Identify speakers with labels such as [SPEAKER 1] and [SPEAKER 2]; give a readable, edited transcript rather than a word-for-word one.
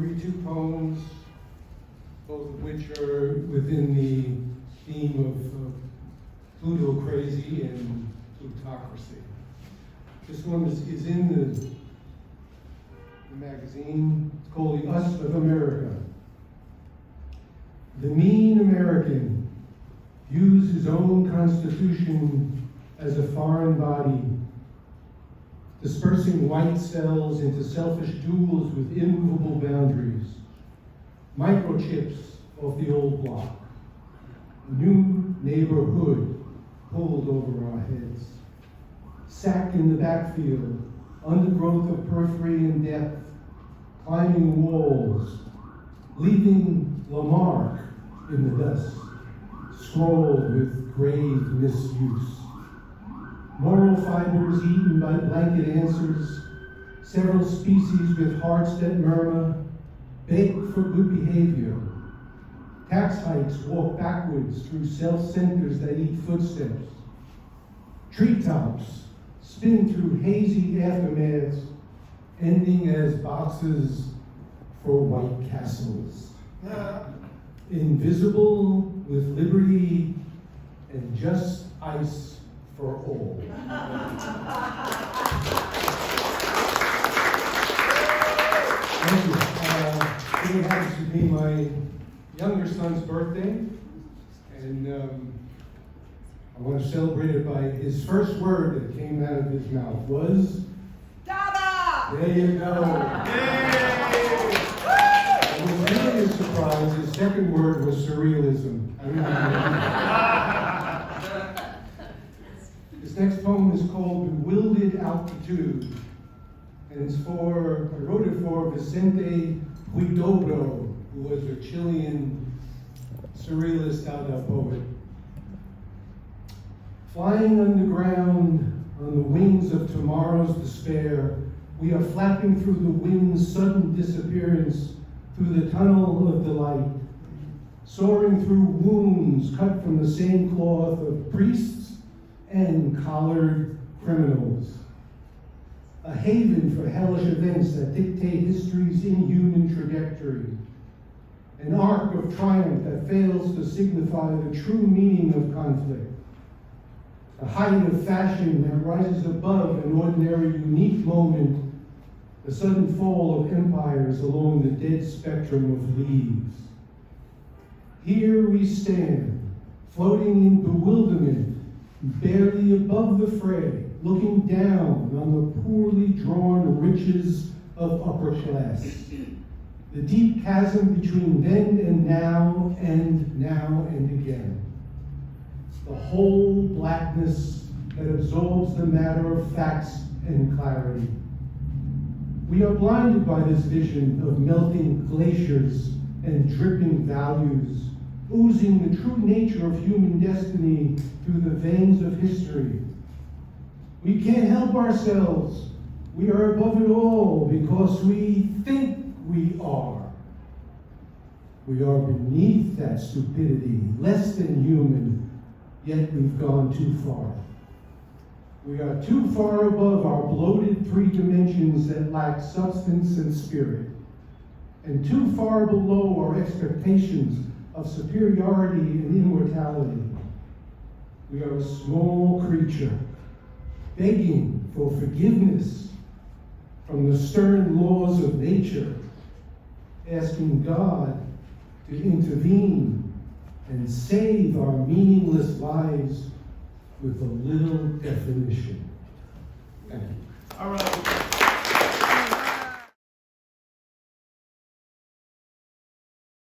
[SPEAKER 1] read two poems, both of which are within the theme of Pluto crazy and plutocracy. This one is in the magazine. It's called The Us of America. The mean American views his own constitution as a foreign body, dispersing white cells into selfish duels with immovable boundaries, microchips off the old block, a new neighborhood pulled over our heads, sacked in the backfield, undergrowth of periphery and depth, climbing walls, leaving Lamarck in the dust, scrawled with grave misuse. Moral fibers eaten by blanket answers, several species with hearts that murmur, beg for good behavior. Tax hikes walk backwards through self-centers that eat footsteps. Treetops spin through hazy aftermaths, ending as boxes for white castles. Invisible with liberty and just ice for all. Thank you. Today happens to be my younger son's birthday, and I want to celebrate it by his first word that came out of his mouth was
[SPEAKER 2] DADA!
[SPEAKER 1] There you go. Yay! I was really surprised. His second word was surrealism. This next poem is called Bewildered Altitude, and I wrote it for Vicente Huidobro, who was a Chilean surrealist DADA poet. Flying underground on the wings of tomorrow's despair, we are flapping through the wind's sudden disappearance through the tunnel of delight, soaring through wounds cut from the same cloth of priests and collared criminals. A haven for hellish events that dictate history's inhuman trajectory. An arc of triumph that fails to signify the true meaning of conflict. A height of fashion that rises above an ordinary unique moment, the sudden fall of empires along the dead spectrum of leaves. Here we stand, floating in bewilderment, barely above the fray, looking down on the poorly drawn riches of upper class. The deep chasm between then and now and again. The whole blackness that absorbs the matter of facts and clarity. We are blinded by this vision of melting glaciers and dripping values, oozing the true nature of human destiny through the veins of history. We can't help ourselves. We are above it all because we think we are. We are beneath that stupidity, less than human, yet we've gone too far. We are too far above our bloated three dimensions that lack substance and spirit, and too far below our expectations of superiority and immortality. We are a small creature, begging for forgiveness from the stern laws of nature, asking God to intervene and save our meaningless lives with a little definition. Thank you.
[SPEAKER 2] All right.